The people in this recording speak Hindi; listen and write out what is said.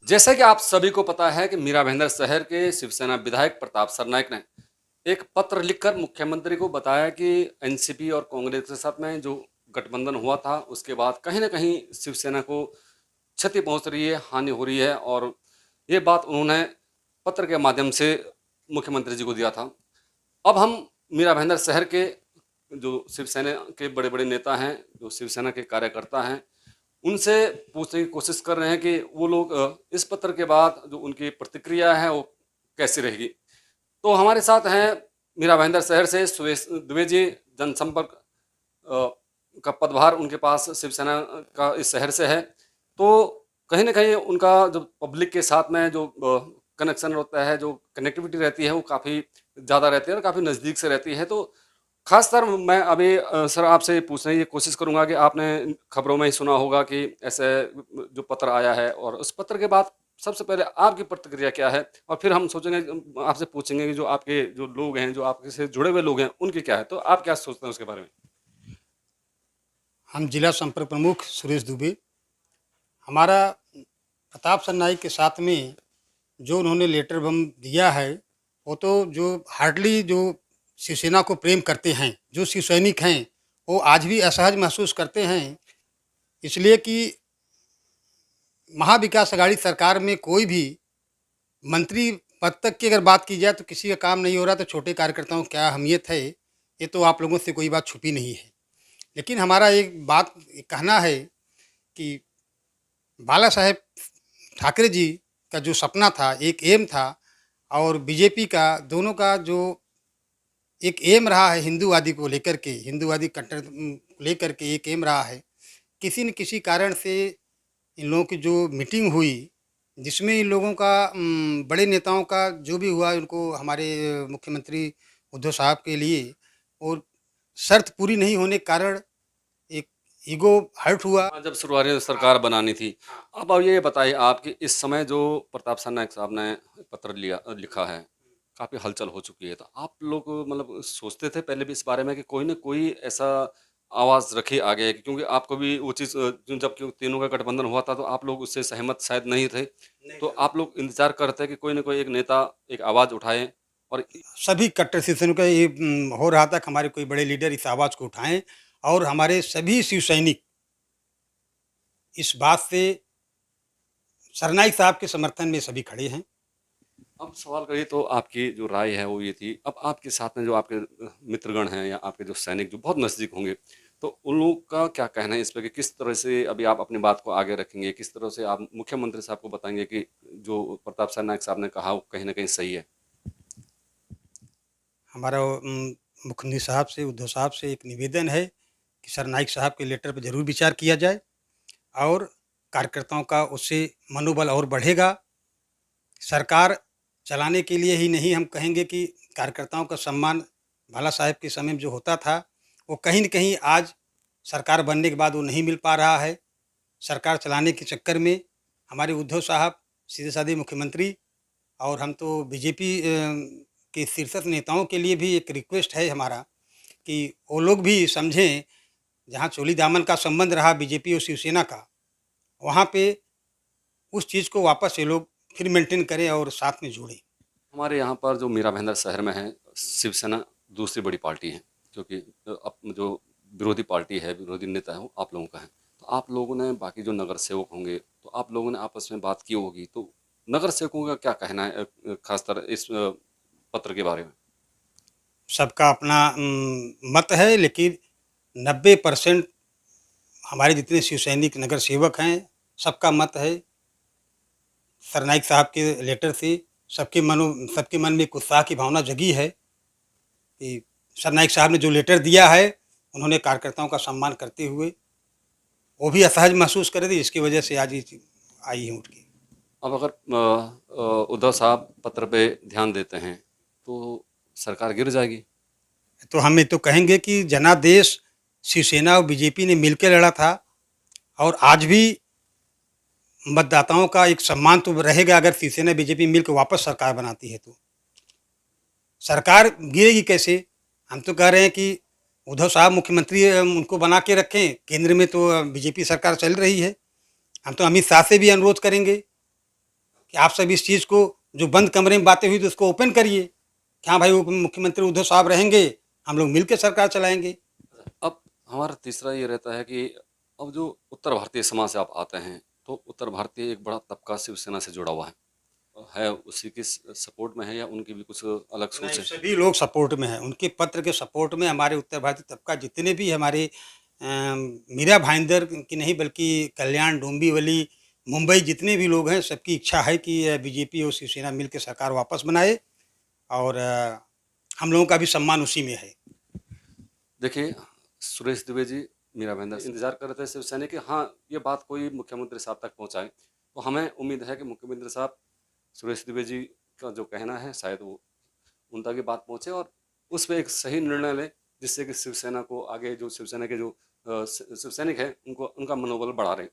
जैसा कि आप सभी को पता है कि मीरा भाईंदर शहर के शिवसेना विधायक प्रताप सरनाईक ने एक पत्र लिखकर मुख्यमंत्री को बताया कि एनसीपी और कांग्रेस के साथ में जो गठबंधन हुआ था उसके बाद कहीं ना कहीं शिवसेना को क्षति पहुंच रही है, हानि हो रही है। और ये बात उन्होंने पत्र के माध्यम से मुख्यमंत्री जी को दिया था। अब हम मीरा भाईंदर शहर के जो शिवसेना के बड़े बड़े नेता हैं, जो शिवसेना के कार्यकर्ता हैं, उनसे पूछने की कोशिश कर रहे हैं कि वो लोग इस पत्र के बाद जो उनकी प्रतिक्रिया है वो कैसी रहेगी। तो हमारे साथ हैं मीरा भाईंदर शहर से सुरेश द्विवेदी जी, जनसंपर्क का पदभार उनके पास शिवसेना का इस शहर से है। तो कहीं ना कहीं उनका जो पब्लिक के साथ में जो कनेक्शन होता है, जो कनेक्टिविटी रहती है, वो काफ़ी ज़्यादा रहती है और काफ़ी नज़दीक से रहती है। तो खासकर मैं अभी सर आपसे पूछने की कोशिश करूंगा कि आपने खबरों में ही सुना होगा कि ऐसे जो पत्र आया है, और उस पत्र के बाद सबसे पहले आपकी प्रतिक्रिया क्या है, और फिर हम सोचेंगे आपसे पूछेंगे कि जो आपके जो लोग हैं, जो आपके से जुड़े हुए लोग हैं, उनकी क्या है। तो आप क्या सोचते हैं उसके बारे में? हम जिला संपर्क प्रमुख सुरेश दुबे। हमारा प्रताप सरनाईक के साथ में जो उन्होंने लेटर बम दिया है, वो तो जो हार्डली जो शिवसेना को प्रेम करते हैं, जो शिव सैनिक हैं, वो आज भी असहज महसूस करते हैं। इसलिए कि महाविकास अघाड़ी सरकार में कोई भी मंत्री पद तक की अगर बात की जाए तो किसी का काम नहीं हो रहा, तो छोटे कार्यकर्ताओं की क्या अहमियत है, ये तो आप लोगों से कोई बात छुपी नहीं है। लेकिन हमारा एक बात कहना है कि बाला साहेब ठाकरे जी का जो सपना था, एक एम था, और बीजेपी का, दोनों का जो एक एम रहा है हिंदूवादी को लेकर के, हिंदूवादी कट्टर लेकर के एक एम रहा है। किसी न किसी कारण से इन लोगों की जो मीटिंग हुई, जिसमें इन लोगों का बड़े नेताओं का जो भी हुआ, उनको हमारे मुख्यमंत्री उद्धव साहब के लिए, और शर्त पूरी नहीं होने के कारण एक ईगो हर्ट हुआ। हाँ, जब शुरुआती सरकार बनानी थी। अब ये बताइए आप कि इस समय जो प्रताप सरनाईक साहब ने पत्र लिखा है, काफ़ी हलचल हो चुकी है। तो आप लोग मतलब सोचते थे पहले भी इस बारे में कि कोई ना कोई ऐसा आवाज़ रखे आगे, क्योंकि आपको भी वो चीज़ जब क्यों तीनों का गठबंधन हुआ था तो आप लोग उससे सहमत शायद नहीं थे। तो आप लोग इंतजार करते हैं कि कोई ना कोई एक नेता एक आवाज़ उठाए। और सभी कट्टर शिवसैनिकों का ये हो रहा था कि हमारे कोई बड़े लीडर इस आवाज़ को उठाएं, और हमारे सभी शिव सैनिक इस बात से सरनाईक साहब के समर्थन में सभी खड़े हैं। अब सवाल करिए तो आपकी जो राय है वो ये थी। अब आपके साथ में जो आपके मित्रगण हैं या आपके जो सैनिक जो बहुत नज़दीक होंगे, तो उन लोगों का क्या कहना है इस पे कि किस तरह से अभी आप अपनी बात को आगे रखेंगे? किस तरह से आप मुख्यमंत्री साहब को बताएँगे कि जो प्रताप सरनाईक साहब ने कहा वो कहीं न कहीं सही है? हमारा मुख्यमंत्री साहब से, उद्धव साहब से एक निवेदन है कि सरनाईक साहब के लेटर पर ज़रूर विचार किया जाए, और कार्यकर्ताओं का उससे मनोबल और बढ़ेगा। सरकार चलाने के लिए ही नहीं, हम कहेंगे कि कार्यकर्ताओं का सम्मान भाला साहब के समय में जो होता था, वो कहीं न कहीं आज सरकार बनने के बाद वो नहीं मिल पा रहा है। सरकार चलाने के चक्कर में हमारे उद्धव साहब सीधे-साधे मुख्यमंत्री, और हम तो बीजेपी के शीर्षस्थ नेताओं के लिए भी एक रिक्वेस्ट है हमारा कि वो लोग भी समझें, जहाँ चोली दामन का संबंध रहा बीजेपी और शिवसेना का, वहाँ पे उस चीज़ को वापस ये लोग फिर मेंटेन करें और साथ में जोड़ें। हमारे यहाँ पर जो मीरा भाईंदर शहर में है, शिवसेना दूसरी बड़ी पार्टी है, क्योंकि जो विरोधी पार्टी है, विरोधी नेता है वो आप लोगों का है। तो आप लोगों ने बाकी जो नगर सेवक होंगे, तो आप लोगों ने आपस में बात की होगी। तो नगर सेवकों का क्या कहना है खासकर इस पत्र के बारे में? सबका अपना मत है, लेकिन 90% हमारे जितने शिव सैनिक नगर सेवक हैं, सबका मत है सरनाईक साहब के लेटर से। सबके मन में एक उत्साह की भावना जगी है कि सरनाईक साहब ने जो लेटर दिया है, उन्होंने कार्यकर्ताओं का सम्मान करते हुए, वो भी असहज महसूस कर रहे थे, जिसकी वजह से आज ये चीज़ आई है उठ के। अब अगर उद्धव साहब पत्र पे ध्यान देते हैं तो सरकार गिर जाएगी। तो हम ये तो कहेंगे कि जनादेश शिवसेना और बीजेपी ने मिलकर लड़ा था, और आज भी मतदाताओं का एक सम्मान तो रहेगा अगर शिवसेना बीजेपी मिलकर वापस सरकार बनाती है तो। सरकार गिरेगी कैसे? हम तो कह रहे हैं कि उद्धव साहब मुख्यमंत्री उनको बना के रखें, केंद्र में तो बीजेपी सरकार चल रही है। हम तो अमित शाह से भी अनुरोध करेंगे कि आप सब इस चीज़ को, जो बंद कमरे में बातें हुई, तो उसको ओपन करिए कि हाँ भाई, मुख्यमंत्री उद्धव साहब रहेंगे, हम लोग मिलकर सरकार चलाएंगे। अब हमारा तीसरा ये रहता है कि अब जो उत्तर भारतीय समाज से आप आते हैं, तो उत्तर भारतीय एक बड़ा तबका शिवसेना से जुड़ा हुआ है उसी की सपोर्ट में है या उनकी भी कुछ अलग नहीं, सोच है? सभी लोग सपोर्ट में हैं, उनके पत्र के सपोर्ट में हमारे उत्तर भारतीय तबका, जितने भी हमारे मीरा भाईंदर की नहीं बल्कि कल्याण डोंबिवली मुंबई जितने भी लोग हैं, सबकी इच्छा है कि बीजेपी और शिवसेना मिलकर सरकार वापस बनाए, और हम लोगों का भी सम्मान उसी में है। देखिए, सुरेश दुबे जी मीरा भाईंदर से इंतजार कर रहे थे शिवसेना के, हाँ ये बात कोई मुख्यमंत्री साहब तक पहुंचाए, तो हमें उम्मीद है कि मुख्यमंत्री साहब सुरेश दुबे जी का जो कहना है शायद वो उन तक ये बात पहुंचे और उस पर एक सही निर्णय ले, जिससे कि शिवसेना को आगे, जो शिवसेना के जो शिवसैनिक हैं, उनको उनका मनोबल बढ़ा रहे।